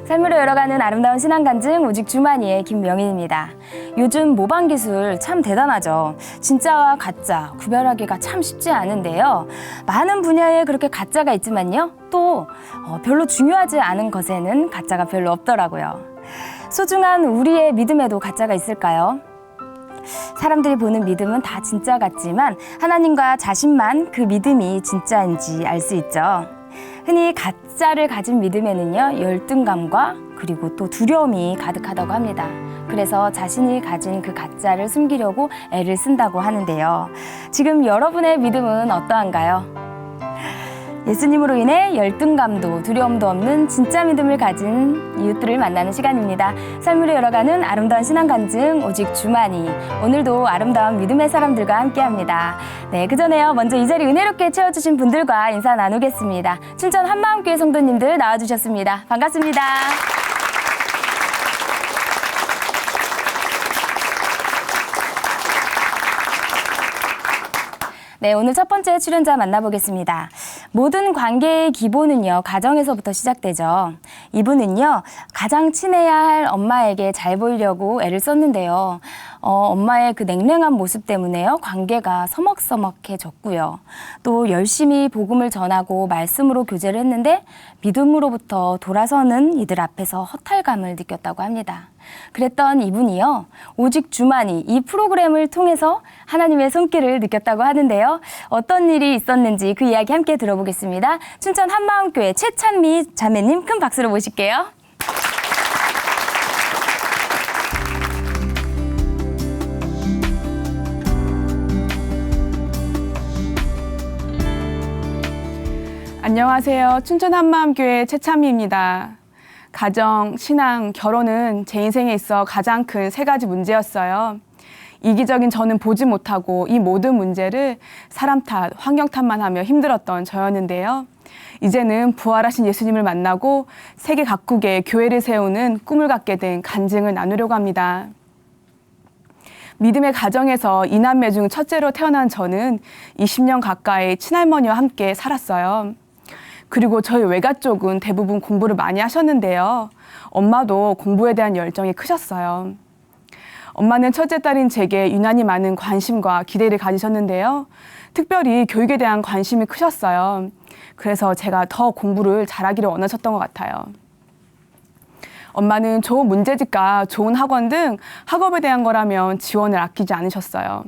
삶으로 열어가는 아름다운 신앙 간증 오직 주만이의 김명인입니다. 요즘 모방 기술 참 대단하죠. 진짜와 가짜 구별하기가 참 쉽지 않은데요. 많은 분야에 그렇게 가짜가 있지만요. 또 별로 중요하지 않은 것에는 가짜가 별로 없더라고요. 소중한 우리의 믿음에도 가짜가 있을까요? 사람들이 보는 믿음은 다 진짜 같지만 하나님과 자신만 그 믿음이 진짜인지 알 수 있죠. 흔히 가짜를 가진 믿음에는요, 열등감과 그리고 또 두려움이 가득하다고 합니다. 그래서 자신이 가진 그 가짜를 숨기려고 애를 쓴다고 하는데요. 지금 여러분의 믿음은 어떠한가요? 예수님으로 인해 열등감도 두려움도 없는 진짜 믿음을 가진 이웃들을 만나는 시간입니다. 삶으로 열어가는 아름다운 신앙 간증 오직 주만이, 오늘도 아름다운 믿음의 사람들과 함께합니다. 네, 그전에요, 먼저 이 자리 은혜롭게 채워주신 분들과 인사 나누겠습니다. 춘천 한마음교회 성도님들 나와주셨습니다. 반갑습니다. 네, 오늘 첫 번째 출연자 만나보겠습니다. 모든 관계의 기본은요, 가정에서부터 시작되죠. 이분은요, 가장 친해야 할 엄마에게 잘 보이려고 애를 썼는데요. 엄마의 그 냉랭한 모습 때문에요, 관계가 서먹서먹해졌고요. 또 열심히 복음을 전하고 말씀으로 교제를 했는데 믿음으로부터 돌아서는 이들 앞에서 허탈감을 느꼈다고 합니다. 그랬던 이분이요, 오직 주만이 이 프로그램을 통해서 하나님의 손길을 느꼈다고 하는데요. 어떤 일이 있었는지 그 이야기 함께 들어보겠습니다. 춘천 한마음교회 최찬미 자매님 큰 박수로 모실게요. 안녕하세요. 춘천 한마음교회 최찬미입니다. 가정, 신앙, 결혼은 제 인생에 있어 가장 큰 세 가지 문제였어요. 이기적인 저는 보지 못하고 이 모든 문제를 사람 탓, 환경 탓만 하며 힘들었던 저였는데요. 이제는 부활하신 예수님을 만나고 세계 각국에 교회를 세우는 꿈을 갖게 된 간증을 나누려고 합니다. 믿음의 가정에서 이남매 중 첫째로 태어난 저는 20년 가까이 친할머니와 함께 살았어요. 그리고 저희 외가 쪽은 대부분 공부를 많이 하셨는데요. 엄마도 공부에 대한 열정이 크셨어요. 엄마는 첫째 딸인 제게 유난히 많은 관심과 기대를 가지셨는데요. 특별히 교육에 대한 관심이 크셨어요. 그래서 제가 더 공부를 잘하기를 원하셨던 것 같아요. 엄마는 좋은 문제집과 좋은 학원 등 학업에 대한 거라면 지원을 아끼지 않으셨어요.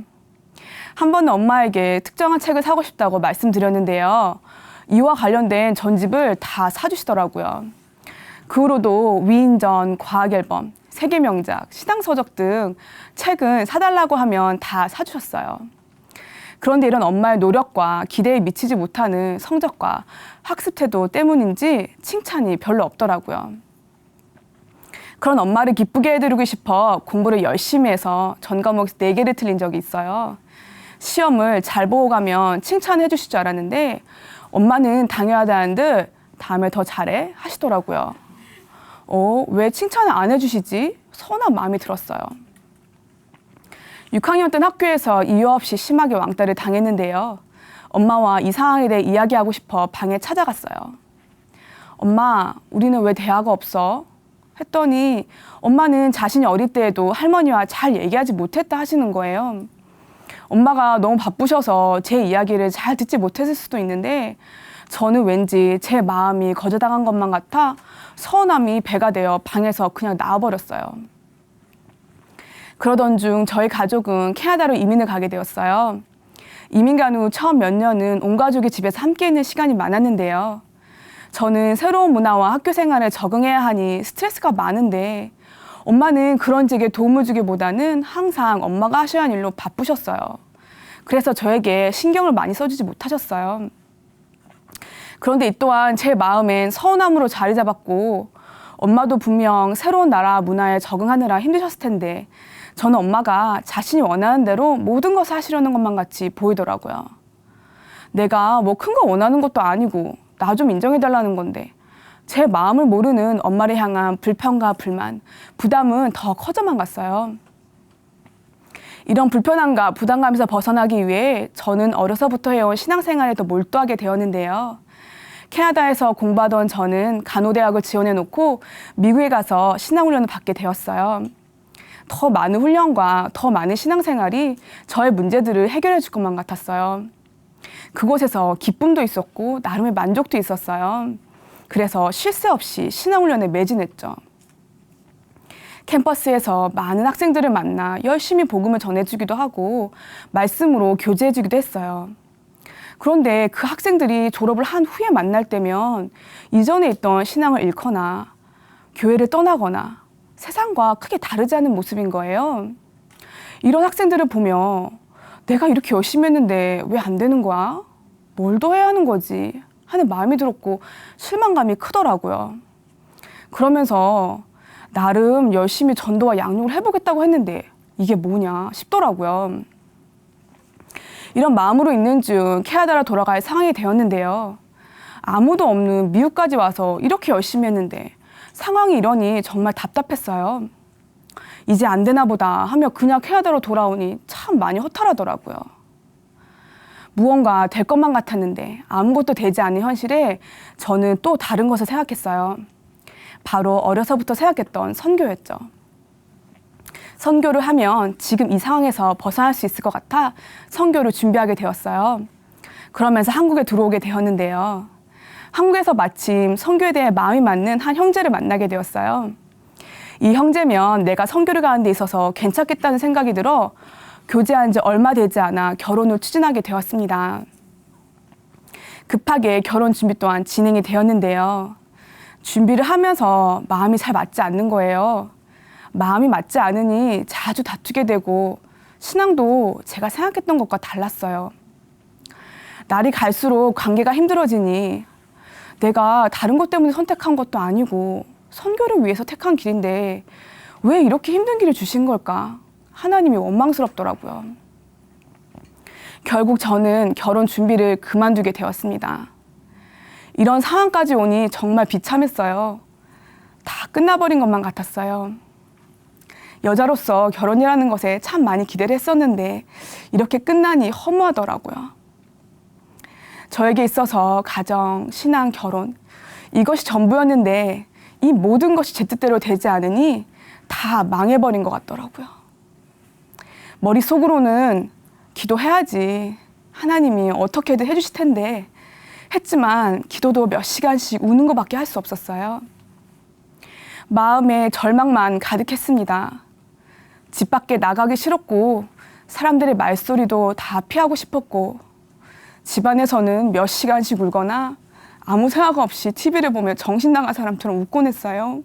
한 번은 엄마에게 특정한 책을 사고 싶다고 말씀드렸는데요. 이와 관련된 전집을 다 사주시더라고요. 그 후로도 위인전, 과학앨범, 세계명작, 신앙서적 등 책은 사달라고 하면 다 사주셨어요. 그런데 이런 엄마의 노력과 기대에 미치지 못하는 성적과 학습 태도 때문인지 칭찬이 별로 없더라고요. 그런 엄마를 기쁘게 해드리고 싶어 공부를 열심히 해서 전 과목에서 4개를 틀린 적이 있어요. 시험을 잘 보고 가면 칭찬해 주실 줄 알았는데 엄마는 당연하다는 듯 다음에 더 잘해 하시더라고요. 왜 칭찬을 안 해주시지? 서운한 마음이 들었어요. 6학년 때 학교에서 이유 없이 심하게 왕따를 당했는데요. 엄마와 이 상황에 대해 이야기하고 싶어 방에 찾아갔어요. 엄마, 우리는 왜 대화가 없어? 했더니 엄마는 자신이 어릴 때에도 할머니와 잘 얘기하지 못했다 하시는 거예요. 엄마가 너무 바쁘셔서 제 이야기를 잘 듣지 못했을 수도 있는데 저는 왠지 제 마음이 거절당한 것만 같아 서운함이 배가 되어 방에서 그냥 나와버렸어요. 그러던 중 저희 가족은 캐나다로 이민을 가게 되었어요. 이민 간 후 처음 몇 년은 온 가족이 집에서 함께 있는 시간이 많았는데요. 저는 새로운 문화와 학교 생활에 적응해야 하니 스트레스가 많은데 엄마는 그런 제게 도움을 주기보다는 항상 엄마가 하셔야 하는 일로 바쁘셨어요. 그래서 저에게 신경을 많이 써주지 못하셨어요. 그런데 이 또한 제 마음엔 서운함으로 자리 잡았고 엄마도 분명 새로운 나라 문화에 적응하느라 힘드셨을 텐데 저는 엄마가 자신이 원하는 대로 모든 것을 하시려는 것만 같이 보이더라고요. 내가 뭐 큰 거 원하는 것도 아니고 나 좀 인정해달라는 건데 제 마음을 모르는 엄마를 향한 불평과 불만, 부담은 더 커져만 갔어요. 이런 불편함과 부담감에서 벗어나기 위해 저는 어려서부터 해온 신앙생활에 더 몰두하게 되었는데요. 캐나다에서 공부하던 저는 간호대학을 지원해놓고 미국에 가서 신앙훈련을 받게 되었어요. 더 많은 훈련과 더 많은 신앙생활이 저의 문제들을 해결해 줄 것만 같았어요. 그곳에서 기쁨도 있었고 나름의 만족도 있었어요. 그래서 쉴 새 없이 신앙훈련에 매진했죠. 캠퍼스에서 많은 학생들을 만나 열심히 복음을 전해주기도 하고 말씀으로 교제해주기도 했어요. 그런데 그 학생들이 졸업을 한 후에 만날 때면 이전에 있던 신앙을 잃거나 교회를 떠나거나 세상과 크게 다르지 않은 모습인 거예요. 이런 학생들을 보며 내가 이렇게 열심히 했는데 왜 안 되는 거야? 뭘 더 해야 하는 거지? 하는 마음이 들었고 실망감이 크더라고요. 그러면서 나름 열심히 전도와 양육을 해보겠다고 했는데 이게 뭐냐 싶더라고요. 이런 마음으로 있는 중 캐나다로 돌아갈 상황이 되었는데요. 아무도 없는 미국까지 와서 이렇게 열심히 했는데 상황이 이러니 정말 답답했어요. 이제 안 되나 보다 하며 그냥 캐나다로 돌아오니 참 많이 허탈하더라고요. 무언가 될 것만 같았는데 아무것도 되지 않는 현실에 저는 또 다른 것을 생각했어요. 바로 어려서부터 생각했던 선교였죠. 선교를 하면 지금 이 상황에서 벗어날 수 있을 것 같아 선교를 준비하게 되었어요. 그러면서 한국에 들어오게 되었는데요. 한국에서 마침 선교에 대해 마음이 맞는 한 형제를 만나게 되었어요. 이 형제면 내가 선교를 가는 데 있어서 괜찮겠다는 생각이 들어 교제한 지 얼마 되지 않아 결혼을 추진하게 되었습니다. 급하게 결혼 준비 또한 진행이 되었는데요. 준비를 하면서 마음이 잘 맞지 않는 거예요. 마음이 맞지 않으니 자주 다투게 되고 신앙도 제가 생각했던 것과 달랐어요. 날이 갈수록 관계가 힘들어지니 내가 다른 것 때문에 선택한 것도 아니고 선교를 위해서 택한 길인데 왜 이렇게 힘든 길을 주신 걸까? 하나님이 원망스럽더라고요. 결국 저는 결혼 준비를 그만두게 되었습니다. 이런 상황까지 오니 정말 비참했어요. 다 끝나버린 것만 같았어요. 여자로서 결혼이라는 것에 참 많이 기대를 했었는데 이렇게 끝나니 허무하더라고요. 저에게 있어서 가정, 신앙, 결혼 이것이 전부였는데 이 모든 것이 제 뜻대로 되지 않으니 다 망해버린 것 같더라고요. 머릿속으로는 기도해야지. 하나님이 어떻게든 해주실 텐데 했지만 기도도 몇 시간씩 우는 것밖에 할 수 없었어요. 마음에 절망만 가득했습니다. 집 밖에 나가기 싫었고 사람들의 말소리도 다 피하고 싶었고 집안에서는 몇 시간씩 울거나 아무 생각 없이 TV를 보며 정신 나간 사람처럼 웃곤 했어요.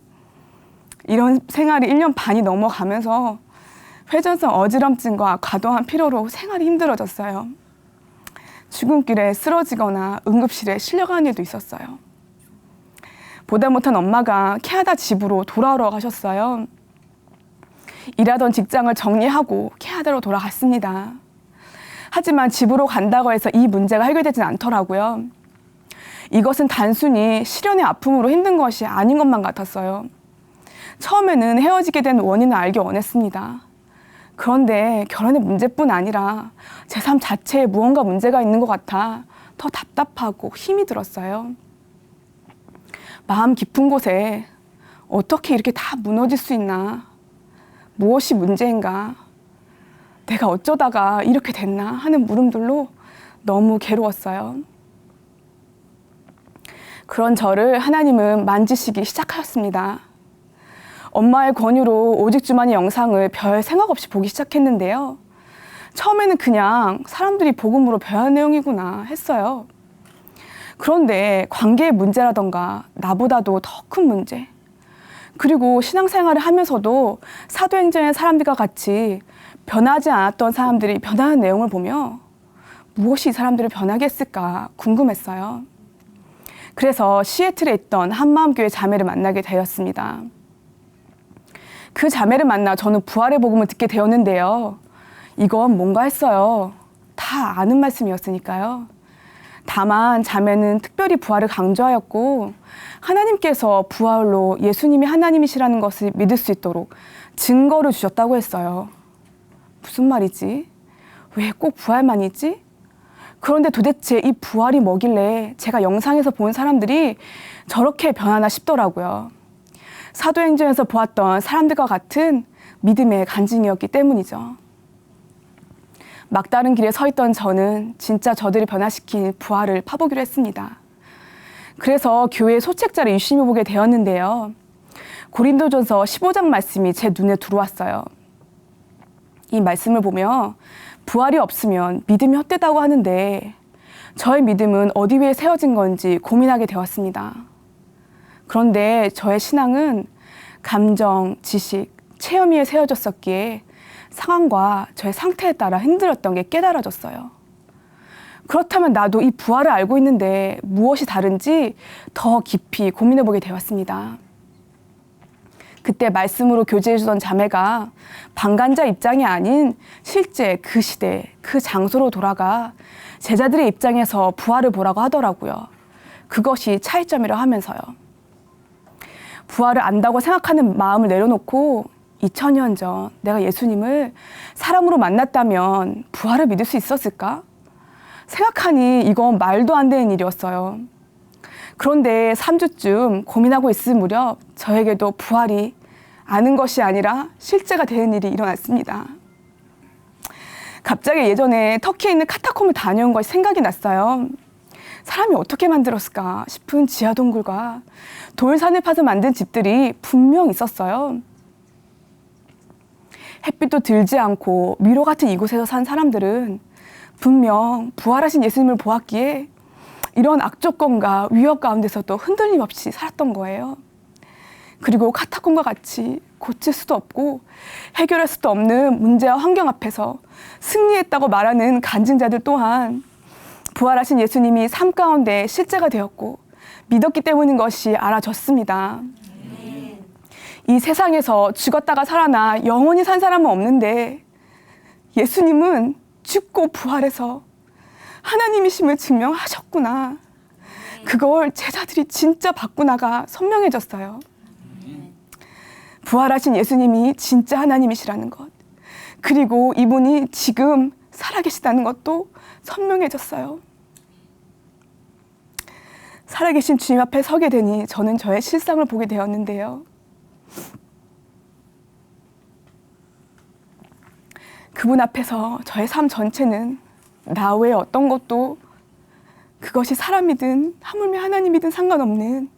이런 생활이 1년 반이 넘어가면서 회전성 어지럼증과 과도한 피로로 생활이 힘들어졌어요. 출근길에 쓰러지거나 응급실에 실려가는 일도 있었어요. 보다 못한 엄마가 캐나다 집으로 돌아오러 가셨어요. 일하던 직장을 정리하고 캐나다로 돌아갔습니다. 하지만 집으로 간다고 해서 이 문제가 해결되진 않더라고요. 이것은 단순히 실연의 아픔으로 힘든 것이 아닌 것만 같았어요. 처음에는 헤어지게 된 원인을 알기 원했습니다. 그런데 결혼의 문제뿐 아니라 제 삶 자체에 무언가 문제가 있는 것 같아 더 답답하고 힘이 들었어요. 마음 깊은 곳에 어떻게 이렇게 다 무너질 수 있나? 무엇이 문제인가? 내가 어쩌다가 이렇게 됐나? 하는 물음들로 너무 괴로웠어요. 그런 저를 하나님은 만지시기 시작하셨습니다. 엄마의 권유로 오직 주만의 영상을 별 생각 없이 보기 시작했는데요. 처음에는 그냥 사람들이 복음으로 배운 내용이구나 했어요. 그런데 관계의 문제라던가 나보다도 더 큰 문제, 그리고 신앙생활을 하면서도 사도행전의 사람들과 같이 변하지 않았던 사람들이 변하는 내용을 보며 무엇이 이 사람들을 변하게 했을까 궁금했어요. 그래서 시애틀에 있던 한마음교회 자매를 만나게 되었습니다. 그 자매를 만나 저는 부활의 복음을 듣게 되었는데요. 이건 뭔가 했어요. 다 아는 말씀이었으니까요. 다만 자매는 특별히 부활을 강조하였고 하나님께서 부활로 예수님이 하나님이시라는 것을 믿을 수 있도록 증거를 주셨다고 했어요. 무슨 말이지? 왜 꼭 부활만이지? 그런데 도대체 이 부활이 뭐길래 제가 영상에서 본 사람들이 저렇게 변하나 싶더라고요. 사도행전에서 보았던 사람들과 같은 믿음의 간증이었기 때문이죠. 막다른 길에 서 있던 저는 진짜 저들이 변화시킨 부활을 파보기로 했습니다. 그래서 교회의 소책자를 유심히 보게 되었는데요. 고린도전서 15장 말씀이 제 눈에 들어왔어요. 이 말씀을 보며 부활이 없으면 믿음이 헛되다고 하는데 저의 믿음은 어디 위에 세워진 건지 고민하게 되었습니다. 그런데 저의 신앙은 감정, 지식, 체험 위에 세워졌었기에 상황과 저의 상태에 따라 흔들렸던 게 깨달아졌어요. 그렇다면 나도 이 부활을 알고 있는데 무엇이 다른지 더 깊이 고민해보게 되었습니다. 그때 말씀으로 교제해주던 자매가 방관자 입장이 아닌 실제 그 시대, 그 장소로 돌아가 제자들의 입장에서 부활을 보라고 하더라고요. 그것이 차이점이라 하면서요. 부활을 안다고 생각하는 마음을 내려놓고 2000년 전 내가 예수님을 사람으로 만났다면 부활을 믿을 수 있었을까? 생각하니 이건 말도 안 되는 일이었어요. 그런데 3주쯤 고민하고 있을 무렵 저에게도 부활이 아는 것이 아니라 실제가 되는 일이 일어났습니다. 갑자기 예전에 터키에 있는 카타콤을 다녀온 것이 생각이 났어요. 사람이 어떻게 만들었을까 싶은 지하 동굴과 돌산을 파서 만든 집들이 분명 있었어요. 햇빛도 들지 않고 미로 같은 이곳에서 산 사람들은 분명 부활하신 예수님을 보았기에 이런 악조건과 위협 가운데서도 흔들림 없이 살았던 거예요. 그리고 카타콤과 같이 고칠 수도 없고 해결할 수도 없는 문제와 환경 앞에서 승리했다고 말하는 간증자들 또한 부활하신 예수님이 삶 가운데 실제가 되었고 믿었기 때문인 것이 알아졌습니다. 이 세상에서 죽었다가 살아나 영원히 산 사람은 없는데 예수님은 죽고 부활해서 하나님이심을 증명하셨구나. 그걸 제자들이 진짜 받구나가 선명해졌어요. 부활하신 예수님이 진짜 하나님이시라는 것, 그리고 이분이 지금 살아계시다는 것도 선명해졌어요. 살아계신 주님 앞에 서게 되니 저는 저의 실상을 보게 되었는데요. 그분 앞에서 저의 삶 전체는 나 외에 어떤 것도, 그것이 사람이든 하물며 하나님이든 상관없는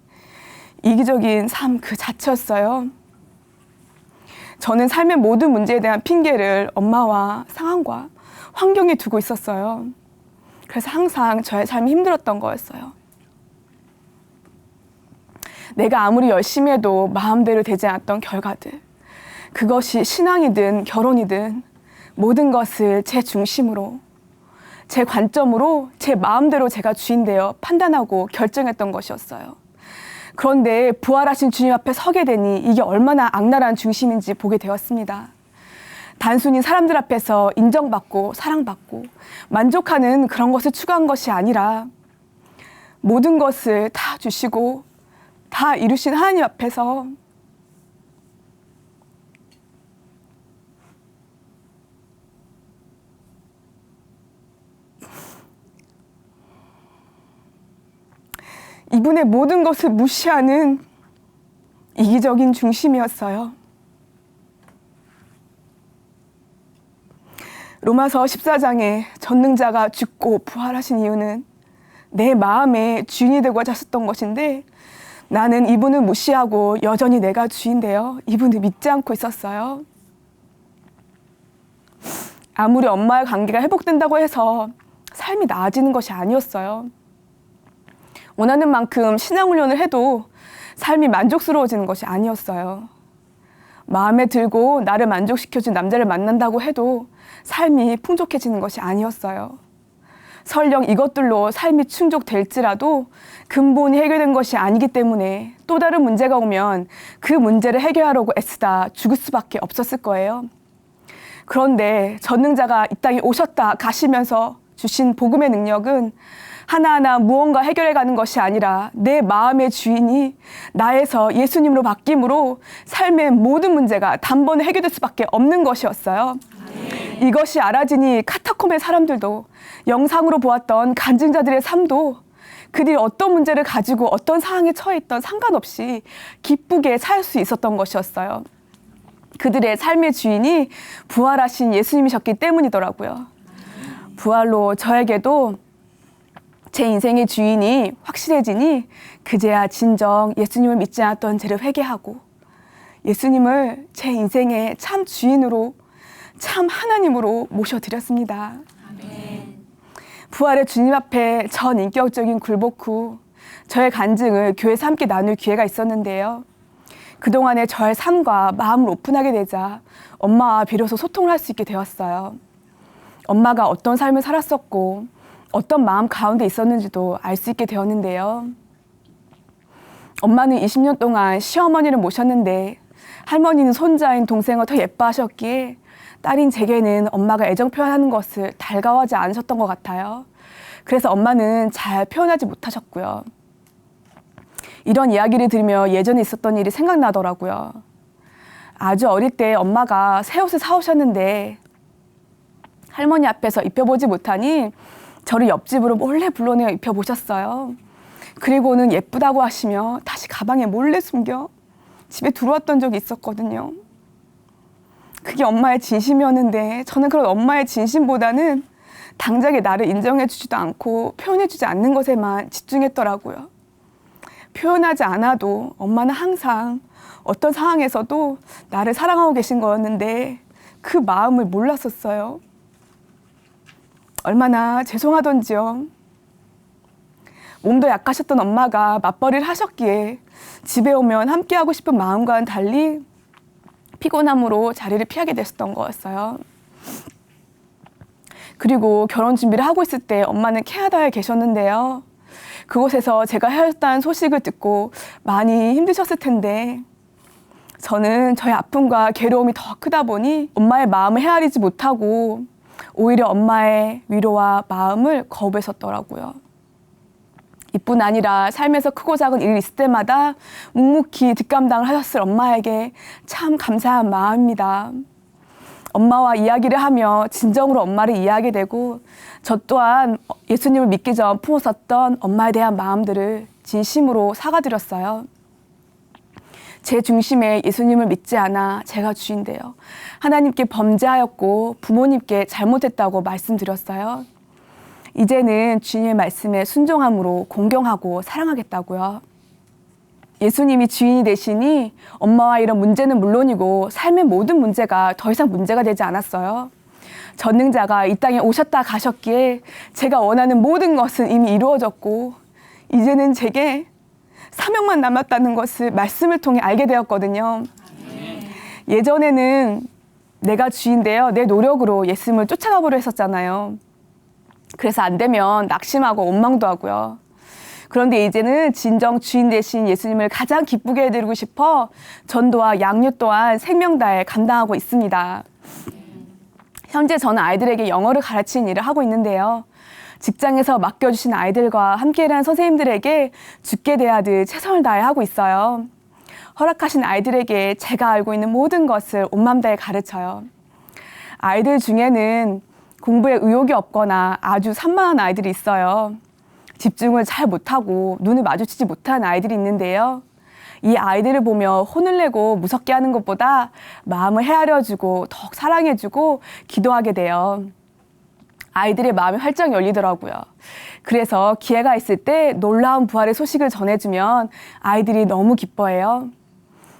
이기적인 삶 그 자체였어요. 저는 삶의 모든 문제에 대한 핑계를 엄마와 상황과 환경에 두고 있었어요. 그래서 항상 저의 삶이 힘들었던 거였어요. 내가 아무리 열심히 해도 마음대로 되지 않았던 결과들, 그것이 신앙이든 결혼이든 모든 것을 제 중심으로, 제 관점으로 제 마음대로 제가 주인되어 판단하고 결정했던 것이었어요. 그런데 부활하신 주님 앞에 서게 되니 이게 얼마나 악랄한 중심인지 보게 되었습니다. 단순히 사람들 앞에서 인정받고 사랑받고 만족하는 그런 것을 추구한 것이 아니라 모든 것을 다 주시고 다 이루신 하나님 앞에서 이분의 모든 것을 무시하는 이기적인 중심이었어요. 로마서 14장에 전능자가 죽고 부활하신 이유는 내 마음의 주인이 되고자 하셨던 것인데 나는 이분을 무시하고 여전히 내가 주인되어 이분을 믿지 않고 있었어요. 아무리 엄마의 관계가 회복된다고 해서 삶이 나아지는 것이 아니었어요. 원하는 만큼 신앙훈련을 해도 삶이 만족스러워지는 것이 아니었어요. 마음에 들고 나를 만족시켜준 남자를 만난다고 해도 삶이 풍족해지는 것이 아니었어요. 설령 이것들로 삶이 충족될지라도 근본이 해결된 것이 아니기 때문에 또 다른 문제가 오면 그 문제를 해결하려고 애쓰다 죽을 수밖에 없었을 거예요. 그런데 전능자가 이 땅에 오셨다 가시면서 주신 복음의 능력은 하나하나 무언가 해결해가는 것이 아니라 내 마음의 주인이 나에서 예수님으로 바뀜으로 삶의 모든 문제가 단번에 해결될 수밖에 없는 것이었어요. 이것이 알아지니 카타콤의 사람들도 영상으로 보았던 간증자들의 삶도 그들이 어떤 문제를 가지고 어떤 상황에 처해 있던 상관없이 기쁘게 살 수 있었던 것이었어요. 그들의 삶의 주인이 부활하신 예수님이셨기 때문이더라고요. 부활로 저에게도 제 인생의 주인이 확실해지니 그제야 진정 예수님을 믿지 않았던 죄를 회개하고 예수님을 제 인생의 참 주인으로 참 하나님으로 모셔드렸습니다. 부활의 주님 앞에 전 인격적인 굴복 후 저의 간증을 교회에서 함께 나눌 기회가 있었는데요. 그동안의 저의 삶과 마음을 오픈하게 되자 엄마와 비로소 소통을 할 수 있게 되었어요. 엄마가 어떤 삶을 살았었고 어떤 마음 가운데 있었는지도 알 수 있게 되었는데요. 엄마는 20년 동안 시어머니를 모셨는데 할머니는 손자인 동생을 더 예뻐하셨기에 딸인 제게는 엄마가 애정 표현하는 것을 달가워하지 않으셨던 것 같아요. 그래서 엄마는 잘 표현하지 못하셨고요. 이런 이야기를 들으며 예전에 있었던 일이 생각나더라고요. 아주 어릴 때 엄마가 새 옷을 사오셨는데 할머니 앞에서 입혀보지 못하니 저를 옆집으로 몰래 불러내어 입혀보셨어요. 그리고는 예쁘다고 하시며 다시 가방에 몰래 숨겨 집에 들어왔던 적이 있었거든요. 그게 엄마의 진심이었는데 저는 그런 엄마의 진심보다는 당장에 나를 인정해주지도 않고 표현해주지 않는 것에만 집중했더라고요. 표현하지 않아도 엄마는 항상 어떤 상황에서도 나를 사랑하고 계신 거였는데 그 마음을 몰랐었어요. 얼마나 죄송하던지요. 몸도 약하셨던 엄마가 맞벌이를 하셨기에 집에 오면 함께하고 싶은 마음과는 달리 피곤함으로 자리를 피하게 됐었던 거였어요. 그리고 결혼 준비를 하고 있을 때 엄마는 캐나다에 계셨는데요. 그곳에서 제가 헤어졌다는 소식을 듣고 많이 힘드셨을 텐데 저는 저의 아픔과 괴로움이 더 크다 보니 엄마의 마음을 헤아리지 못하고 오히려 엄마의 위로와 마음을 거부했었더라고요. 이뿐 아니라 삶에서 크고 작은 일이 있을 때마다 묵묵히 뒷감당을 하셨을 엄마에게 참 감사한 마음입니다. 엄마와 이야기를 하며 진정으로 엄마를 이해하게 되고 저 또한 예수님을 믿기 전 품었었던 엄마에 대한 마음들을 진심으로 사과드렸어요. 제 중심에 예수님을 믿지 않아 제가 주인되어 하나님께 범죄하였고 부모님께 잘못했다고 말씀드렸어요. 이제는 주님의 말씀에 순종함으로 공경하고 사랑하겠다고요. 예수님이 주인이 되시니 엄마와 이런 문제는 물론이고 삶의 모든 문제가 더 이상 문제가 되지 않았어요. 전능자가 이 땅에 오셨다 가셨기에 제가 원하는 모든 것은 이미 이루어졌고 이제는 제게 사명만 남았다는 것을 말씀을 통해 알게 되었거든요. 예전에는 내가 주인되어 내 노력으로 예수님을 쫓아가보려 했었잖아요. 그래서 안 되면 낙심하고 원망도 하고요. 그런데 이제는 진정 주인 되신 예수님을 가장 기쁘게 해드리고 싶어 전도와 양육 또한 생명 다해 감당하고 있습니다. 현재 저는 아이들에게 영어를 가르치는 일을 하고 있는데요. 직장에서 맡겨주신 아이들과 함께 일하는 선생님들에게 죽게 대하듯 최선을 다해 하고 있어요. 허락하신 아이들에게 제가 알고 있는 모든 것을 온 맘 다해 가르쳐요. 아이들 중에는 공부에 의욕이 없거나 아주 산만한 아이들이 있어요. 집중을 잘 못하고 눈을 마주치지 못하는 아이들이 있는데요. 이 아이들을 보며 혼을 내고 무섭게 하는 것보다 마음을 헤아려주고 더욱 사랑해주고 기도하게 돼요. 아이들의 마음이 활짝 열리더라고요. 그래서 기회가 있을 때 놀라운 부활의 소식을 전해주면 아이들이 너무 기뻐해요.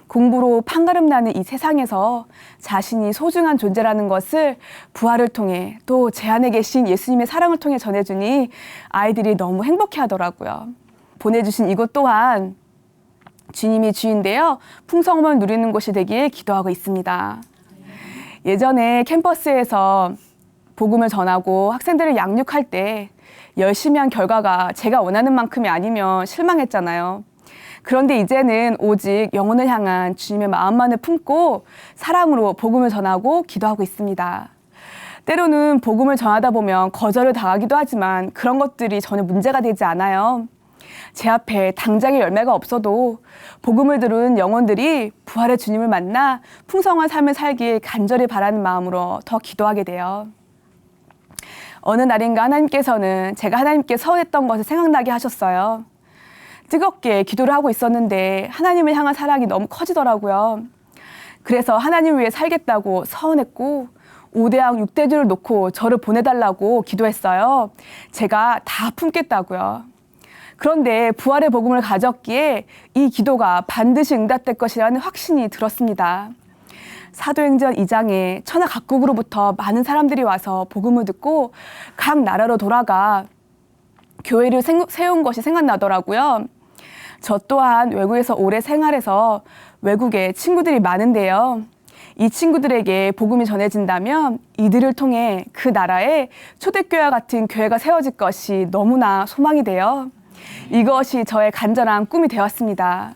공부로 판가름 나는 이 세상에서 자신이 소중한 존재라는 것을 부활을 통해 또 제 안에 계신 예수님의 사랑을 통해 전해주니 아이들이 너무 행복해 하더라고요. 보내주신 이곳 또한 주님이 주인되어 풍성함을 누리는 곳이 되길 기도하고 있습니다. 예전에 캠퍼스에서 복음을 전하고 학생들을 양육할 때 열심히 한 결과가 제가 원하는 만큼이 아니면 실망했잖아요. 그런데 이제는 오직 영혼을 향한 주님의 마음만을 품고 사랑으로 복음을 전하고 기도하고 있습니다. 때로는 복음을 전하다 보면 거절을 당하기도 하지만 그런 것들이 전혀 문제가 되지 않아요. 제 앞에 당장의 열매가 없어도 복음을 들은 영혼들이 부활의 주님을 만나 풍성한 삶을 살길 간절히 바라는 마음으로 더 기도하게 돼요. 어느 날인가 하나님께서는 제가 하나님께 서운했던 것을 생각나게 하셨어요. 뜨겁게 기도를 하고 있었는데 하나님을 향한 사랑이 너무 커지더라고요. 그래서 하나님을 위해 살겠다고 서운했고 5대왕 6대주를 놓고 저를 보내달라고 기도했어요. 제가 다 품겠다고요. 그런데 부활의 복음을 가졌기에 이 기도가 반드시 응답될 것이라는 확신이 들었습니다. 사도행전 2장에 천하 각국으로부터 많은 사람들이 와서 복음을 듣고 각 나라로 돌아가 교회를 세운 것이 생각나더라고요. 저 또한 외국에서 오래 생활해서 외국에 친구들이 많은데요. 이 친구들에게 복음이 전해진다면 이들을 통해 그 나라에 초대교회와 같은 교회가 세워질 것이 너무나 소망이 돼요. 이것이 저의 간절한 꿈이 되었습니다.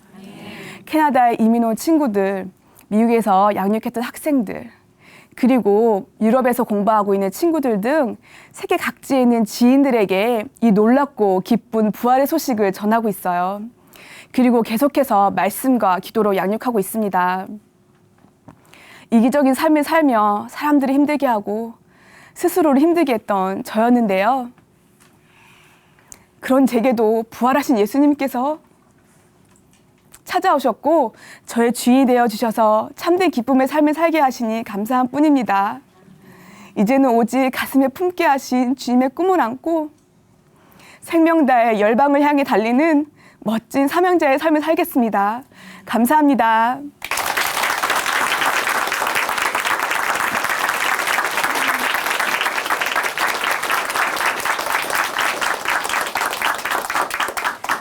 캐나다에 이민 온 친구들, 미국에서 양육했던 학생들, 그리고 유럽에서 공부하고 있는 친구들 등 세계 각지에 있는 지인들에게 이 놀랍고 기쁜 부활의 소식을 전하고 있어요. 그리고 계속해서 말씀과 기도로 양육하고 있습니다. 이기적인 삶을 살며 사람들을 힘들게 하고 스스로를 힘들게 했던 저였는데요. 그런 제게도 부활하신 예수님께서 찾아오셨고 저의 주인이 되어주셔서 참된 기쁨의 삶을 살게 하시니 감사한 뿐입니다. 이제는 오직 가슴에 품게 하신 주님의 꿈을 안고 생명다의 열방을 향해 달리는 멋진 사명자의 삶을 살겠습니다. 감사합니다.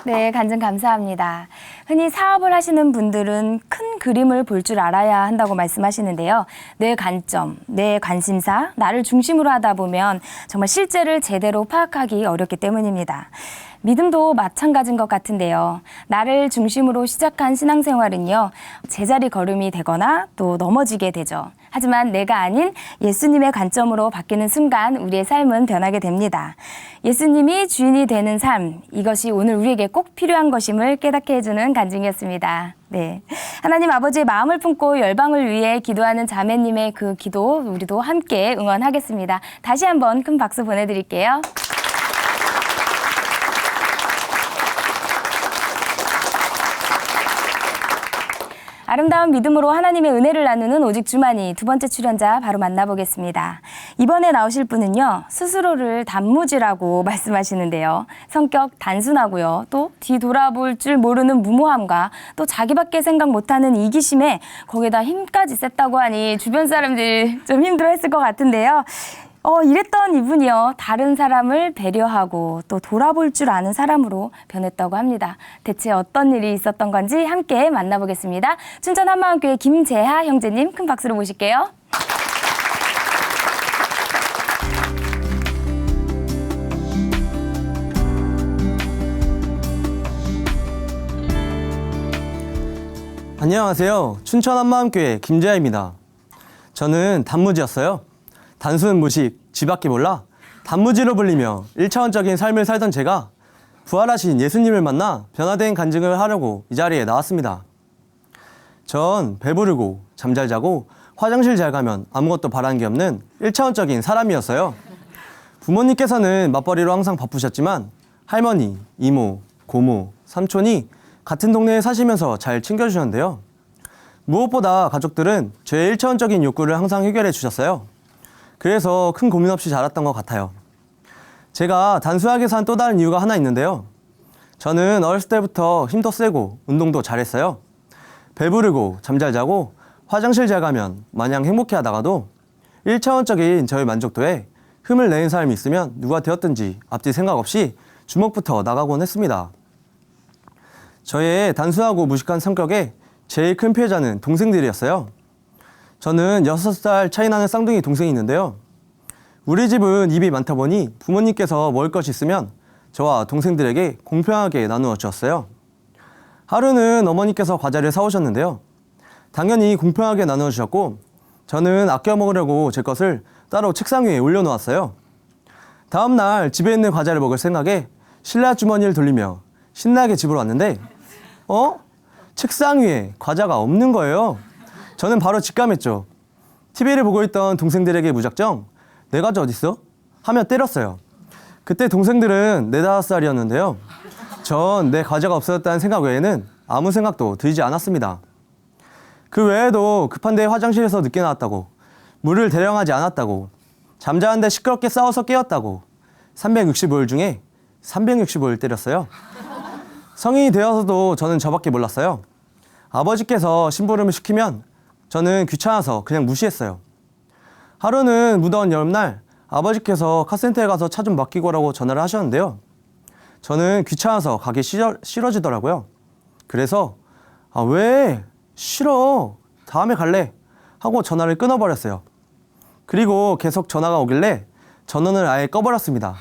네, 간증 감사합니다. 흔히 사업을 하시는 분들은 큰 그림을 볼 줄 알아야 한다고 말씀하시는데요. 내 관점, 내 관심사, 나를 중심으로 하다 보면 정말 실제를 제대로 파악하기 어렵기 때문입니다. 믿음도 마찬가지인 것 같은데요. 나를 중심으로 시작한 신앙생활은요, 제자리 걸음이 되거나 또 넘어지게 되죠. 하지만 내가 아닌 예수님의 관점으로 바뀌는 순간 우리의 삶은 변하게 됩니다. 예수님이 주인이 되는 삶, 이것이 오늘 우리에게 꼭 필요한 것임을 깨닫게 해주는 간증이었습니다. 네, 하나님 아버지의 마음을 품고 열방을 위해 기도하는 자매님의 그 기도 우리도 함께 응원하겠습니다. 다시 한번 큰 박수 보내드릴게요. 아름다운 믿음으로 하나님의 은혜를 나누는 오직 주만이 두 번째 출연자 바로 만나보겠습니다. 이번에 나오실 분은요, 스스로를 단무지라고 말씀하시는데요. 성격 단순하고요. 또 뒤돌아볼 줄 모르는 무모함과 또 자기밖에 생각 못하는 이기심에 거기다 힘까지 셌다고 하니 주변 사람들이 좀 힘들어했을 것 같은데요. 이랬던 이분이요. 다른 사람을 배려하고 또 돌아볼 줄 아는 사람으로 변했다고 합니다. 대체 어떤 일이 있었던 건지 함께 만나보겠습니다. 춘천 한마음교회 김재하 형제님 큰 박수로 모실게요. 안녕하세요. 춘천 한마음교회 김재하입니다. 저는 단무지였어요. 단순 무식, 쥐밖에 몰라 단무지로 불리며 1차원적인 삶을 살던 제가 부활하신 예수님을 만나 변화된 간증을 하려고 이 자리에 나왔습니다. 전 배부르고 잠 잘 자고 화장실 잘 가면 아무것도 바라는 게 없는 1차원적인 사람이었어요. 부모님께서는 맞벌이로 항상 바쁘셨지만 할머니, 이모, 고모, 삼촌이 같은 동네에 사시면서 잘 챙겨주셨는데요. 무엇보다 가족들은 제 1차원적인 욕구를 항상 해결해 주셨어요. 그래서 큰 고민 없이 자랐던 것 같아요. 제가 단순하게 산 또 다른 이유가 하나 있는데요. 저는 어렸을 때부터 힘도 세고 운동도 잘했어요. 배부르고 잠 잘 자고 화장실 잘 가면 마냥 행복해 하다가도 1차원적인 저의 만족도에 흠을 내는 사람이 있으면 누가 되었든지 앞뒤 생각 없이 주먹부터 나가곤 했습니다. 저의 단순하고 무식한 성격에 제일 큰 피해자는 동생들이었어요. 저는 6살 차이 나는 쌍둥이 동생이 있는데요. 우리 집은 입이 많다 보니 부모님께서 먹을 것이 있으면 저와 동생들에게 공평하게 나누어 주었어요. 하루는 어머니께서 과자를 사오셨는데요. 당연히 공평하게 나누어 주셨고 저는 아껴 먹으려고 제 것을 따로 책상 위에 올려놓았어요. 다음날 집에 있는 과자를 먹을 생각에 신라 주머니를 돌리며 신나게 집으로 왔는데 책상 위에 과자가 없는 거예요. 저는 바로 직감했죠. TV를 보고 있던 동생들에게 무작정 내 과자 어딨어? 하며 때렸어요. 그때 동생들은 4, 5살이었는데요. 전 내 과자가 없어졌다는 생각 외에는 아무 생각도 들지 않았습니다. 그 외에도 급한데 화장실에서 늦게 나왔다고, 물을 대령하지 않았다고, 잠자는데 시끄럽게 싸워서 깨웠다고 365일 중에 365일 때렸어요. 성인이 되어서도 저는 저밖에 몰랐어요. 아버지께서 심부름을 시키면 저는 귀찮아서 그냥 무시했어요. 하루는 무더운 여름날 아버지께서 카센터에 가서 차 좀 맡기고 오라고 전화를 하셨는데요. 저는 귀찮아서 가기 싫어지더라고요. 그래서 왜? 싫어. 다음에 갈래. 하고 전화를 끊어버렸어요. 그리고 계속 전화가 오길래 전원을 아예 꺼버렸습니다.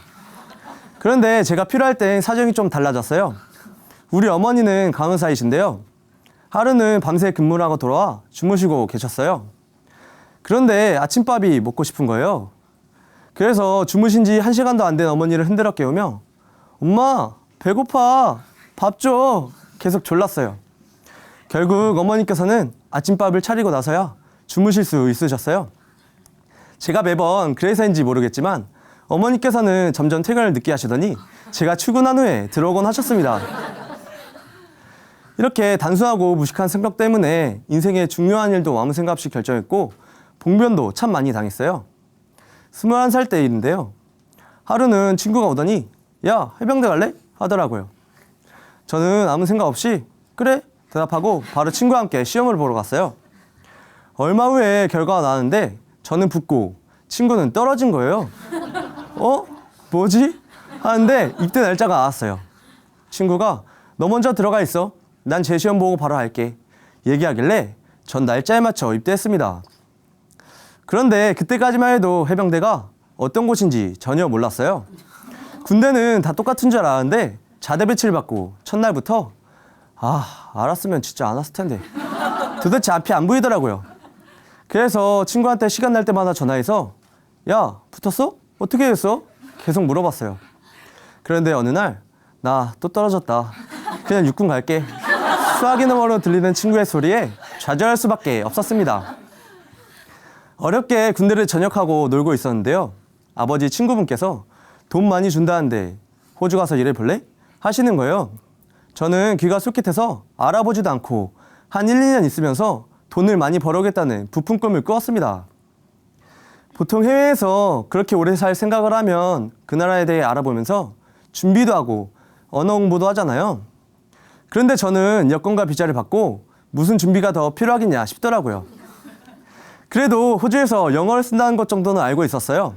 그런데 제가 필요할 땐 사정이 좀 달라졌어요. 우리 어머니는 간호사이신데요. 하루는 밤새 근무를 하고 돌아와 주무시고 계셨어요. 그런데 아침밥이 먹고 싶은 거예요. 그래서 주무신 지 1시간도 안 된 어머니를 흔들어 깨우며 엄마 배고파 밥 줘 계속 졸랐어요. 결국 어머니께서는 아침밥을 차리고 나서야 주무실 수 있으셨어요. 제가 매번 그래서인지 모르겠지만 어머니께서는 점점 퇴근을 늦게 하시더니 제가 출근한 후에 들어오곤 하셨습니다. 이렇게 단순하고 무식한 생각 때문에 인생의 중요한 일도 아무 생각 없이 결정했고 봉변도 참 많이 당했어요. 21살 때 일인데요. 하루는 친구가 오더니 야 해병대 갈래? 하더라고요. 저는 아무 생각 없이 그래 대답하고 바로 친구와 함께 시험을 보러 갔어요. 얼마 후에 결과가 나왔는데 저는 붙고 친구는 떨어진 거예요. 뭐지? 하는데 입대 날짜가 나왔어요. 친구가 너 먼저 들어가 있어. 난 제 시험 보고 바로 할게. 얘기하길래 전 날짜에 맞춰 입대했습니다. 그런데 그때까지만 해도 해병대가 어떤 곳인지 전혀 몰랐어요. 군대는 다 똑같은 줄 알았는데 자대 배치를 받고 첫날부터 알았으면 진짜 안 왔을 텐데 도대체 앞이 안 보이더라고요. 그래서 친구한테 시간 날 때마다 전화해서 야 붙었어? 어떻게 됐어? 계속 물어봤어요. 그런데 어느 날 나 또 떨어졌다. 그냥 육군 갈게. 수화기 너머로 들리는 친구의 소리에 좌절할 수밖에 없었습니다. 어렵게 군대를 전역하고 놀고 있었는데요. 아버지 친구분께서 돈 많이 준다는데 호주 가서 일해볼래? 하시는 거예요. 저는 귀가 솔깃해서 알아보지도 않고 한 1, 2년 있으면서 돈을 많이 벌어오겠다는 부푼 꿈을 꾸었습니다. 보통 해외에서 그렇게 오래 살 생각을 하면 그 나라에 대해 알아보면서 준비도 하고 언어 공부도 하잖아요. 그런데 저는 여권과 비자를 받고 무슨 준비가 더 필요하겠냐 싶더라고요. 그래도 호주에서 영어를 쓴다는 것 정도는 알고 있었어요.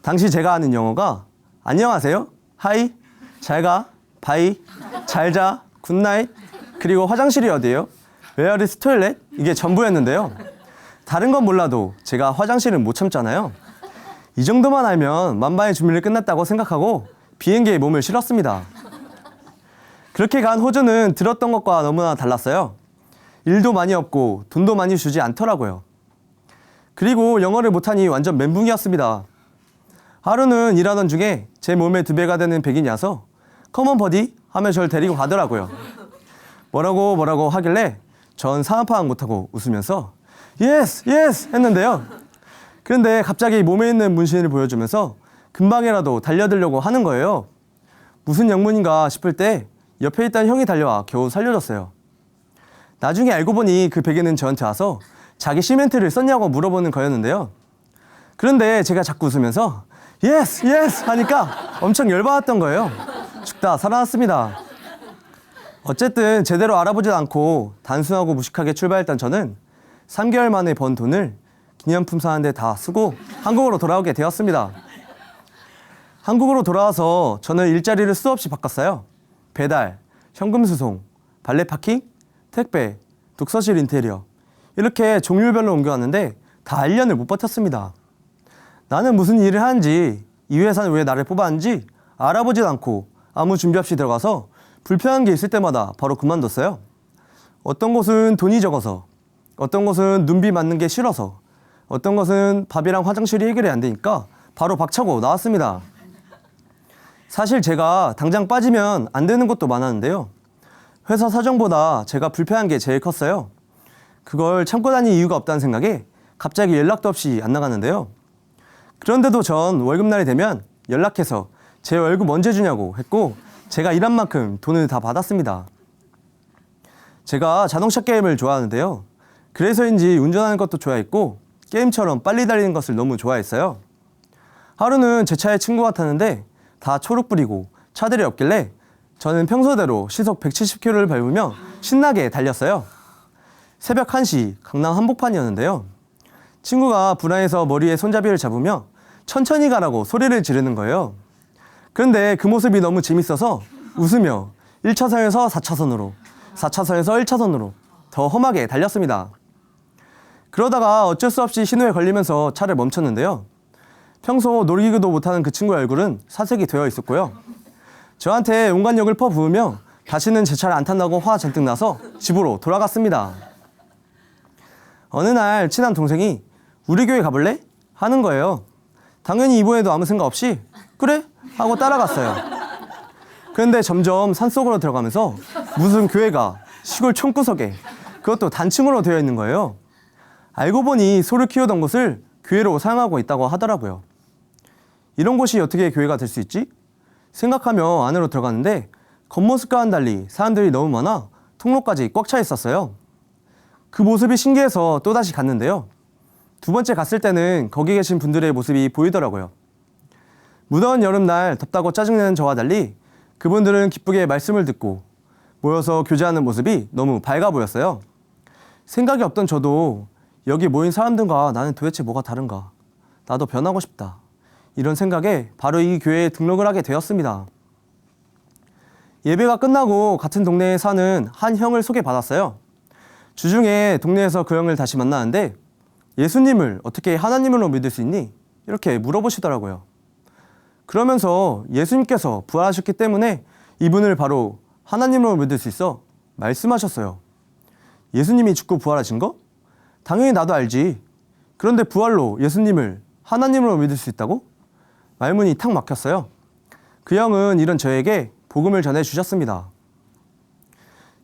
당시 제가 아는 영어가 안녕하세요, 하이, 잘가, 바이, 잘자, 굿나잇, 그리고 화장실이 어디예요? Where is toilet? 이게 전부였는데요. 다른 건 몰라도 제가 화장실은 못 참잖아요. 이 정도만 알면 만반의 준비를 끝났다고 생각하고 비행기에 몸을 실었습니다. 그렇게 간 호주는 들었던 것과 너무나 달랐어요. 일도 많이 없고 돈도 많이 주지 않더라고요. 그리고 영어를 못하니 완전 멘붕이었습니다. 하루는 일하던 중에 제 몸의 2배가 되는 백인이 와서 컴온 버디 하며 저를 데리고 가더라고요. 뭐라고 하길래 전 상황 파악 못하고 웃으면서 예스 했는데요. 그런데 갑자기 몸에 있는 문신을 보여주면서 금방이라도 달려들려고 하는 거예요. 무슨 영문인가 싶을 때 옆에 있던 형이 달려와 겨우 살려줬어요. 나중에 알고 보니 그 베개는 저한테 와서 자기 시멘트를 썼냐고 물어보는 거였는데요. 그런데 제가 자꾸 웃으면서 예스 하니까 엄청 열받았던 거예요. 죽다 살아났습니다. 어쨌든 제대로 알아보지 않고 단순하고 무식하게 출발했던 저는 3개월 만에 번 돈을 기념품 사는데 다 쓰고 한국으로 돌아오게 되었습니다. 한국으로 돌아와서 저는 일자리를 수없이 바꿨어요. 배달, 현금 수송, 발레 파킹, 택배, 독서실 인테리어 이렇게 종류별로 옮겨왔는데 다 1년을 못 버텼습니다. 나는 무슨 일을 하는지, 이 회사는 왜 나를 뽑았는지 알아보지도 않고 아무 준비 없이 들어가서 불편한 게 있을 때마다 바로 그만뒀어요. 어떤 곳은 돈이 적어서, 어떤 곳은 눈비 맞는 게 싫어서, 어떤 것은 밥이랑 화장실이 해결이 안 되니까 바로 박차고 나왔습니다. 사실 제가 당장 빠지면 안 되는 것도 많았는데요. 회사 사정보다 제가 불편한 게 제일 컸어요. 그걸 참고 다닐 이유가 없다는 생각에 갑자기 연락도 없이 안 나갔는데요. 그런데도 전 월급날이 되면 연락해서 제 월급 언제 주냐고 했고 제가 일한 만큼 돈을 다 받았습니다. 제가 자동차 게임을 좋아하는데요. 그래서인지 운전하는 것도 좋아했고 게임처럼 빨리 달리는 것을 너무 좋아했어요. 하루는 제 차에 친구가 탔는데 다 초록불이고 차들이 없길래 저는 평소대로 시속 170km를 밟으며 신나게 달렸어요. 새벽 1시 강남 한복판이었는데요. 친구가 불안해서 머리에 손잡이를 잡으며 천천히 가라고 소리를 지르는 거예요. 그런데 그 모습이 너무 재밌어서 웃으며 1차선에서 4차선으로, 4차선에서 1차선으로 더 험하게 달렸습니다. 그러다가 어쩔 수 없이 신호에 걸리면서 차를 멈췄는데요. 평소 놀이기구도 못하는 그 친구의 얼굴은 사색이 되어 있었고요. 저한테 온갖 욕을 퍼부으며 다시는 제 차를 안 탄다고 화 잔뜩 나서 집으로 돌아갔습니다. 어느 날 친한 동생이 우리 교회 가볼래? 하는 거예요. 당연히 이번에도 아무 생각 없이 그래? 하고 따라갔어요. 그런데 점점 산속으로 들어가면서 무슨 교회가 시골 촌구석에 그것도 단층으로 되어 있는 거예요. 알고 보니 소를 키우던 곳을 교회로 사용하고 있다고 하더라고요. 이런 곳이 어떻게 교회가 될 수 있지? 생각하며 안으로 들어갔는데 겉모습과는 달리 사람들이 너무 많아 통로까지 꽉 차 있었어요. 그 모습이 신기해서 또다시 갔는데요. 두 번째 갔을 때는 거기 계신 분들의 모습이 보이더라고요. 무더운 여름날 덥다고 짜증내는 저와 달리 그분들은 기쁘게 말씀을 듣고 모여서 교제하는 모습이 너무 밝아 보였어요. 생각이 없던 저도 여기 모인 사람들과 나는 도대체 뭐가 다른가? 나도 변하고 싶다. 이런 생각에 바로 이 교회에 등록을 하게 되었습니다. 예배가 끝나고 같은 동네에 사는 한 형을 소개받았어요. 주중에 동네에서 그 형을 다시 만나는데 예수님을 어떻게 하나님으로 믿을 수 있니? 이렇게 물어보시더라고요. 그러면서 예수님께서 부활하셨기 때문에 이분을 바로 하나님으로 믿을 수 있어 말씀하셨어요. 예수님이 죽고 부활하신 거? 당연히 나도 알지. 그런데 부활로 예수님을 하나님으로 믿을 수 있다고? 말문이 탁 막혔어요. 그 형은 이런 저에게 복음을 전해주셨습니다.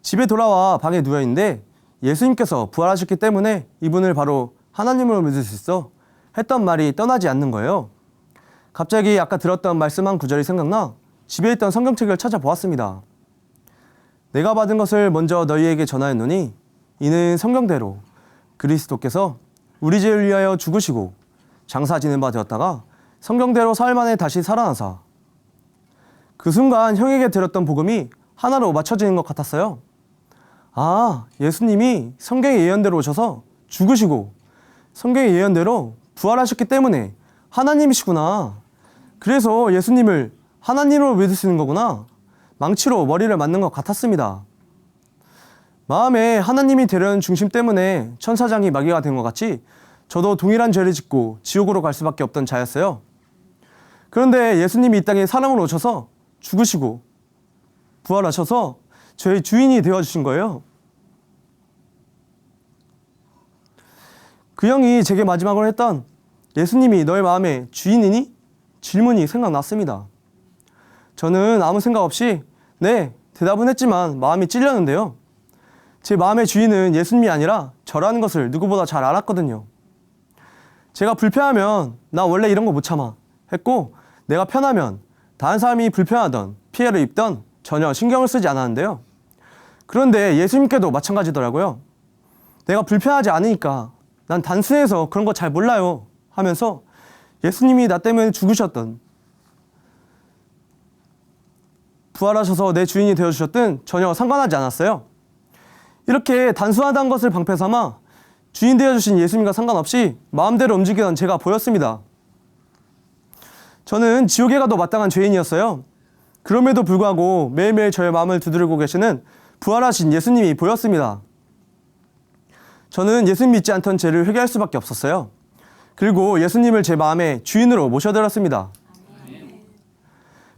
집에 돌아와 방에 누워있는데 예수님께서 부활하셨기 때문에 이분을 바로 하나님으로 믿을 수 있어 했던 말이 떠나지 않는 거예요. 갑자기 아까 들었던 말씀 한 구절이 생각나 집에 있던 성경책을 찾아보았습니다. 내가 받은 것을 먼저 너희에게 전하였노니 이는 성경대로 그리스도께서 우리 죄를 위하여 죽으시고 장사 지는 바 되었다가 성경대로 사흘 만에 다시 살아나사. 그 순간 형에게 들었던 복음이 하나로 맞춰지는 것 같았어요. 아, 예수님이 성경의 예언대로 오셔서 죽으시고 성경의 예언대로 부활하셨기 때문에 하나님이시구나. 그래서 예수님을 하나님으로 믿을 수 있는 거구나. 망치로 머리를 맞는 것 같았습니다. 마음에 하나님이 되려는 중심 때문에 천사장이 마귀가 된 것 같이 저도 동일한 죄를 짓고 지옥으로 갈 수밖에 없던 자였어요. 그런데 예수님이 이 땅에 사람으로 오셔서 죽으시고 부활하셔서 저의 주인이 되어주신 거예요. 그 형이 제게 마지막으로 했던 예수님이 너의 마음의 주인이니? 질문이 생각났습니다. 저는 아무 생각 없이 네, 대답은 했지만 마음이 찔렸는데요. 제 마음의 주인은 예수님이 아니라 저라는 것을 누구보다 잘 알았거든요. 제가 불편하면 나 원래 이런 거 못 참아 했고 내가 편하면 다른 사람이 불편하던 피해를 입던 전혀 신경을 쓰지 않았는데요. 그런데 예수님께도 마찬가지더라고요. 내가 불편하지 않으니까 난 단순해서 그런 거 잘 몰라요 하면서 예수님이 나 때문에 죽으셨던 부활하셔서 내 주인이 되어주셨든 전혀 상관하지 않았어요. 이렇게 단순하다는 것을 방패 삼아 주인 되어주신 예수님과 상관없이 마음대로 움직이던 제가 보였습니다. 저는 지옥에 가도 마땅한 죄인이었어요. 그럼에도 불구하고 매일매일 저의 마음을 두드리고 계시는 부활하신 예수님이 보였습니다. 저는 예수님 믿지 않던 죄를 회개할 수밖에 없었어요. 그리고 예수님을 제 마음의 주인으로 모셔드렸습니다.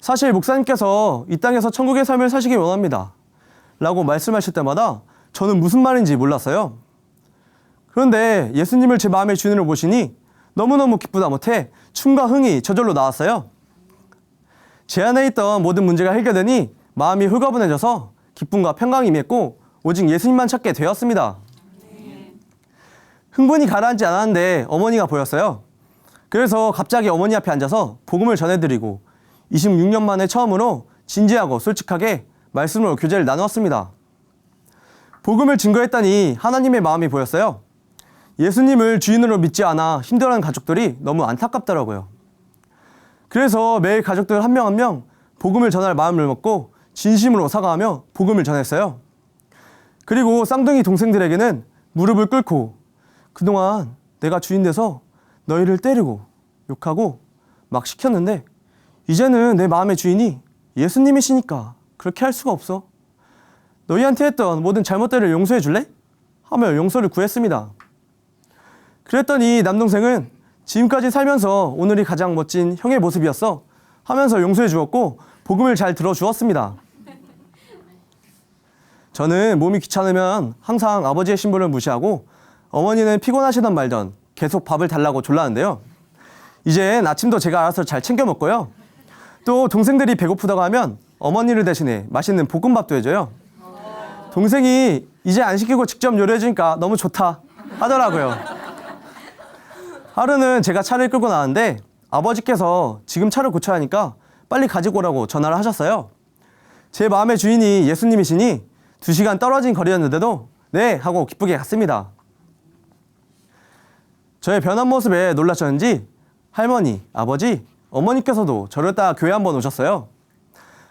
사실 목사님께서 이 땅에서 천국의 삶을 사시기 원합니다 라고 말씀하실 때마다 저는 무슨 말인지 몰랐어요. 그런데 예수님을 제 마음의 주인으로 모시니 너무너무 기쁘다 못해 춤과 흥이 저절로 나왔어요. 제 안에 있던 모든 문제가 해결되니 마음이 홀가분해져서 기쁨과 평강이 임했고 오직 예수님만 찾게 되었습니다. 흥분이 가라앉지 않았는데 어머니가 보였어요. 그래서 갑자기 어머니 앞에 앉아서 복음을 전해드리고 26년 만에 처음으로 진지하고 솔직하게 말씀으로 교제를 나누었습니다. 복음을 증거했다니 하나님의 마음이 보였어요. 예수님을 주인으로 믿지 않아 힘들어하는 가족들이 너무 안타깝더라고요. 그래서 매일 가족들 한 명 한 명 복음을 전할 마음을 먹고 진심으로 사과하며 복음을 전했어요. 그리고 쌍둥이 동생들에게는 무릎을 꿇고 그동안 내가 주인 돼서 너희를 때리고 욕하고 막 시켰는데 이제는 내 마음의 주인이 예수님이시니까 그렇게 할 수가 없어. 너희한테 했던 모든 잘못들을 용서해 줄래? 하며 용서를 구했습니다. 그랬더니 남동생은 지금까지 살면서 오늘이 가장 멋진 형의 모습이었어 하면서 용서해 주었고 복음을 잘 들어주었습니다. 저는 몸이 귀찮으면 항상 아버지의 신분을 무시하고 어머니는 피곤하시던 말던 계속 밥을 달라고 졸라는데요. 이젠 아침도 제가 알아서 잘 챙겨 먹고요. 또 동생들이 배고프다고 하면 어머니를 대신해 맛있는 볶음밥도 해줘요. 동생이 이제 안 시키고 직접 요리해주니까 너무 좋다 하더라고요. 하루는 제가 차를 끌고 나왔는데 아버지께서 지금 차를 고쳐야 하니까 빨리 가지고 오라고 전화를 하셨어요. 제 마음의 주인이 예수님이시니 2시간 떨어진 거리였는데도 네 하고 기쁘게 갔습니다. 저의 변한 모습에 놀라셨는지 할머니, 아버지, 어머니께서도 저를 따라 교회 한번 오셨어요.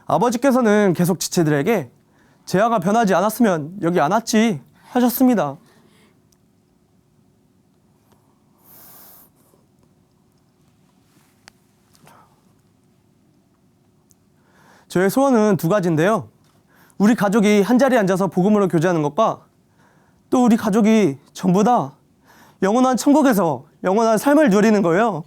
아버지께서는 계속 지체들에게 재하가 변하지 않았으면 여기 안 왔지 하셨습니다. 저의 소원은 2가지인데요. 우리 가족이 한자리에 앉아서 복음으로 교제하는 것과 또 우리 가족이 전부 다 영원한 천국에서 영원한 삶을 누리는 거예요.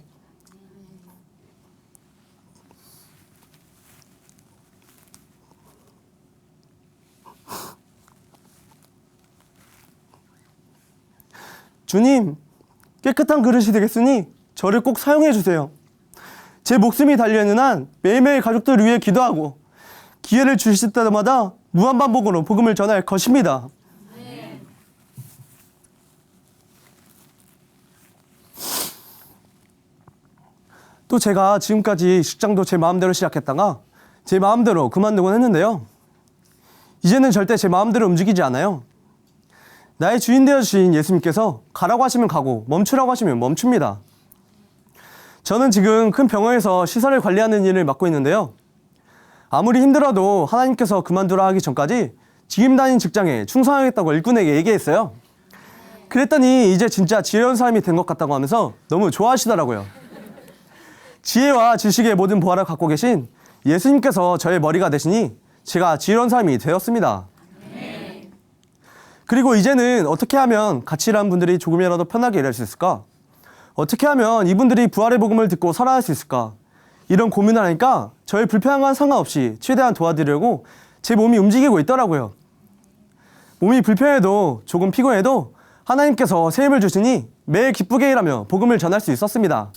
주님, 깨끗한 그릇이 되겠으니 저를 꼭 사용해 주세요. 제 목숨이 달려있는 한 매일매일 가족들을 위해 기도하고 기회를 주실 때마다 무한반복으로 복음을 전할 것입니다. 또 제가 지금까지 직장도 제 마음대로 시작했다가 제 마음대로 그만두곤 했는데요. 이제는 절대 제 마음대로 움직이지 않아요. 나의 주인 되어주신 예수님께서 가라고 하시면 가고 멈추라고 하시면 멈춥니다. 저는 지금 큰 병원에서 시설을 관리하는 일을 맡고 있는데요. 아무리 힘들어도 하나님께서 그만두라 하기 전까지 지금 다닌 직장에 충성하겠다고 일꾼에게 얘기했어요. 그랬더니 이제 진짜 지혜로운 사람이 된 것 같다고 하면서 너무 좋아하시더라고요. 지혜와 지식의 모든 보화를 갖고 계신 예수님께서 저의 머리가 되시니 제가 지혜로운 사람이 되었습니다. 그리고 이제는 어떻게 하면 같이 일하는 분들이 조금이라도 편하게 일할 수 있을까? 어떻게 하면 이분들이 부활의 복음을 듣고 살아날 수 있을까? 이런 고민을 하니까 저의 불편함과 상관없이 최대한 도와드리려고 제 몸이 움직이고 있더라고요. 몸이 불편해도 조금 피곤해도 하나님께서 새 힘을 주시니 매일 기쁘게 일하며 복음을 전할 수 있었습니다.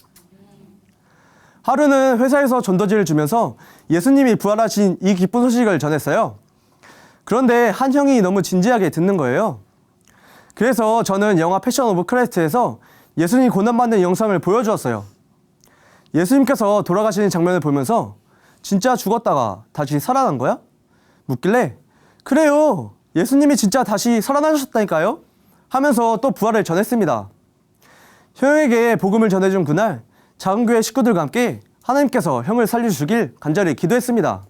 하루는 회사에서 전도지를 주면서 예수님이 부활하신 이 기쁜 소식을 전했어요. 그런데 한 형이 너무 진지하게 듣는 거예요. 그래서 저는 영화 패션 오브 크라이스트에서 예수님이 고난받는 영상을 보여주었어요. 예수님께서 돌아가시는 장면을 보면서 진짜 죽었다가 다시 살아난 거야? 묻길래 그래요. 예수님이 진짜 다시 살아나셨다니까요? 하면서 또 부활을 전했습니다. 형에게 복음을 전해준 그날 작은 교회 식구들과 함께 하나님께서 형을 살려주시길 간절히 기도했습니다.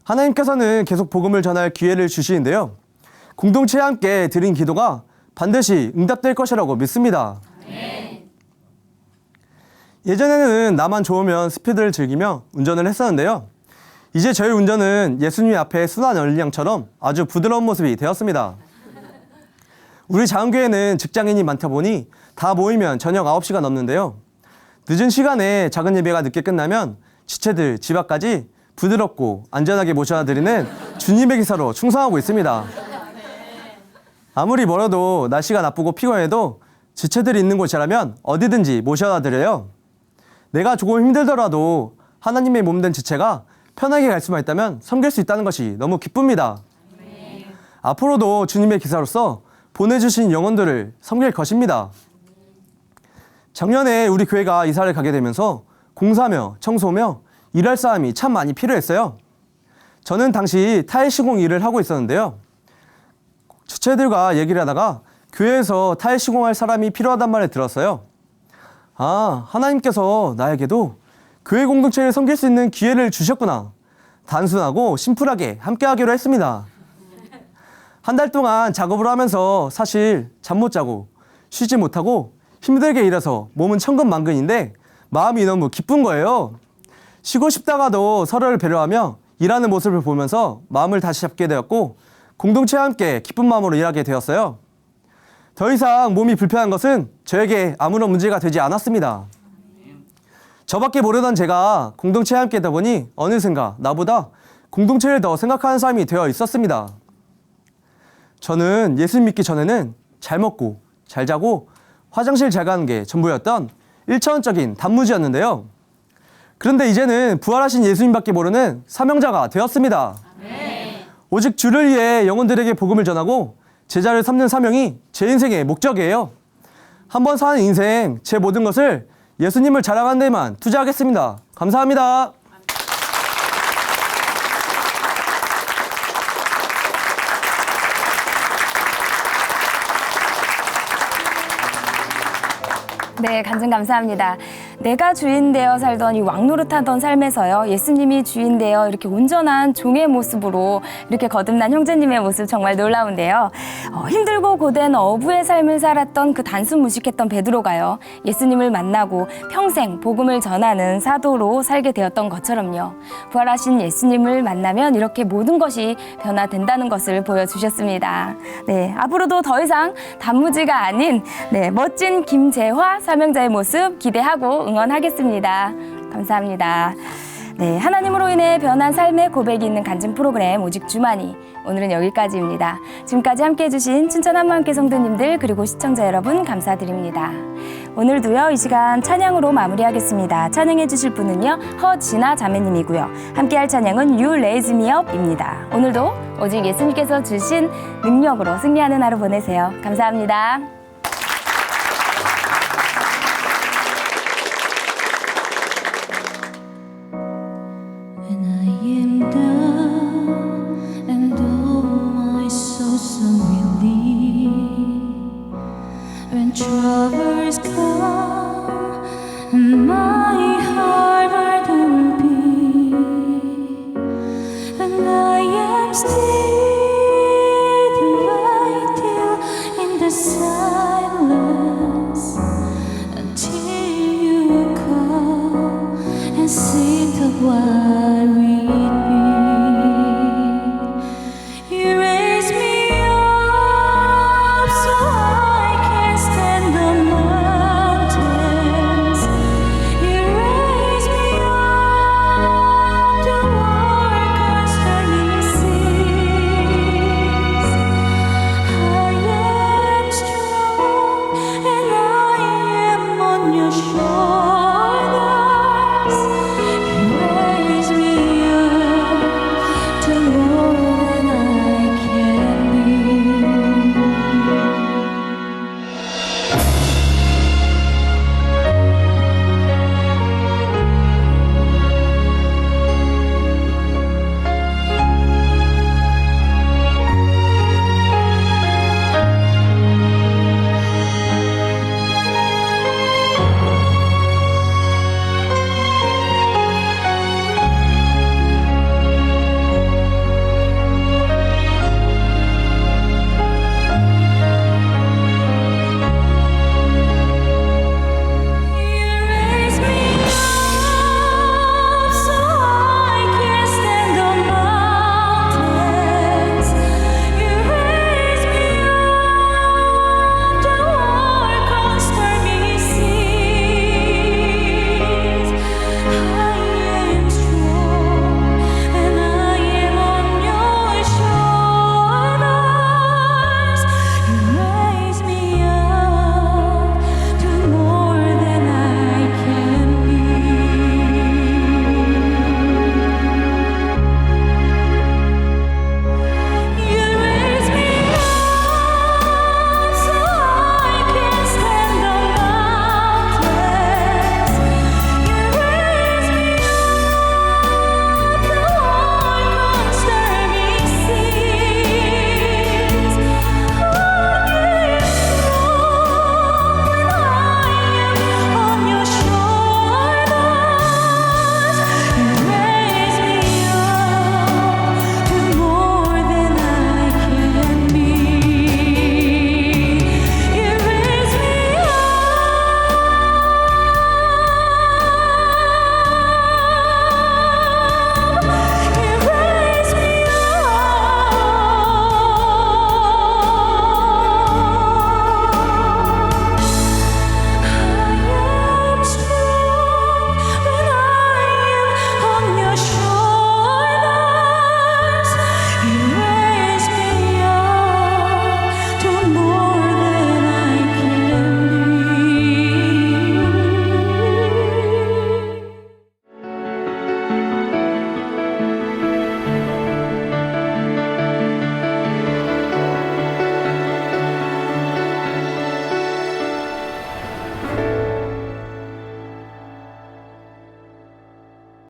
하나님께서는 계속 복음을 전할 기회를 주시는데요. 공동체와 함께 드린 기도가 반드시 응답될 것이라고 믿습니다. 예전에는 나만 좋으면 스피드를 즐기며 운전을 했었는데요. 이제 저희 운전은 예수님 앞에 순환 어린양처럼 아주 부드러운 모습이 되었습니다. 우리 자은교회는 직장인이 많다 보니 다 모이면 저녁 9시가 넘는데요. 늦은 시간에 작은 예배가 늦게 끝나면 지체들 집 앞까지 부드럽고 안전하게 모셔다 드리는 주님의 기사로 충성하고 있습니다. 아무리 멀어도 날씨가 나쁘고 피곤해도 지체들이 있는 곳이라면 어디든지 모셔다 드려요. 내가 조금 힘들더라도 하나님의 몸된 지체가 편하게 갈 수만 있다면 섬길 수 있다는 것이 너무 기쁩니다. 앞으로도 주님의 기사로서 보내주신 영혼들을 섬길 것입니다. 작년에 우리 교회가 이사를 가게 되면서 공사며 청소며 일할 사람이 참 많이 필요했어요. 저는 당시 타일 시공 일을 하고 있었는데요. 주체들과 얘기를 하다가 교회에서 타일 시공할 사람이 필요하단 말을 들었어요. 아, 하나님께서 나에게도 교회 공동체를 섬길 수 있는 기회를 주셨구나. 단순하고 심플하게 함께하기로 했습니다. 한 달 동안 작업을 하면서 사실 잠 못 자고 쉬지 못하고 힘들게 일해서 몸은 천근만근인데 마음이 너무 기쁜 거예요. 쉬고 싶다가도 서로를 배려하며 일하는 모습을 보면서 마음을 다시 잡게 되었고 공동체와 함께 기쁜 마음으로 일하게 되었어요. 더 이상 몸이 불편한 것은 저에게 아무런 문제가 되지 않았습니다. 저밖에 모르던 제가 공동체와 함께 하다 보니 어느샌가 나보다 공동체를 더 생각하는 사람이 되어 있었습니다. 저는 예수 믿기 전에는 잘 먹고 잘 자고 화장실 잘 가는 게 전부였던 1차원적인 단무지였는데요. 그런데 이제는 부활하신 예수님밖에 모르는 사명자가 되었습니다. 오직 주를 위해 영혼들에게 복음을 전하고 제자를 삼는 사명이 제 인생의 목적이에요. 한번 사는 인생 제 모든 것을 예수님을 자랑하는 데만 투자하겠습니다. 감사합니다. 네, 간증 감사합니다. 내가 주인 되어 살던 이 왕노릇하던 삶에서요, 예수님이 주인 되어 이렇게 온전한 종의 모습으로 이렇게 거듭난 형제님의 모습 정말 놀라운데요. 힘들고 고된 어부의 삶을 살았던 그 단순 무식했던 베드로가요, 예수님을 만나고 평생 복음을 전하는 사도로 살게 되었던 것처럼요. 부활하신 예수님을 만나면 이렇게 모든 것이 변화된다는 것을 보여주셨습니다. 네, 앞으로도 더 이상 단무지가 아닌 멋진 김재화 사명자의 모습 기대하고 응원하겠습니다. 감사합니다. 네, 하나님으로 인해 변한 삶의 고백이 있는 간증 프로그램 오직 주만이, 오늘은 여기까지입니다. 지금까지 함께해 주신 춘천 한마음교회 성도님들 그리고 시청자 여러분 감사드립니다. 오늘도요, 이 시간 찬양으로 마무리하겠습니다. 찬양해 주실 분은요, 허진아 자매님이고요. 함께할 찬양은 You Raise Me Up입니다. 오늘도 오직 예수님께서 주신 능력으로 승리하는 하루 보내세요. 감사합니다. When I am down and oh my soul so relieved, when troubles come and my heart burdened be, and I am still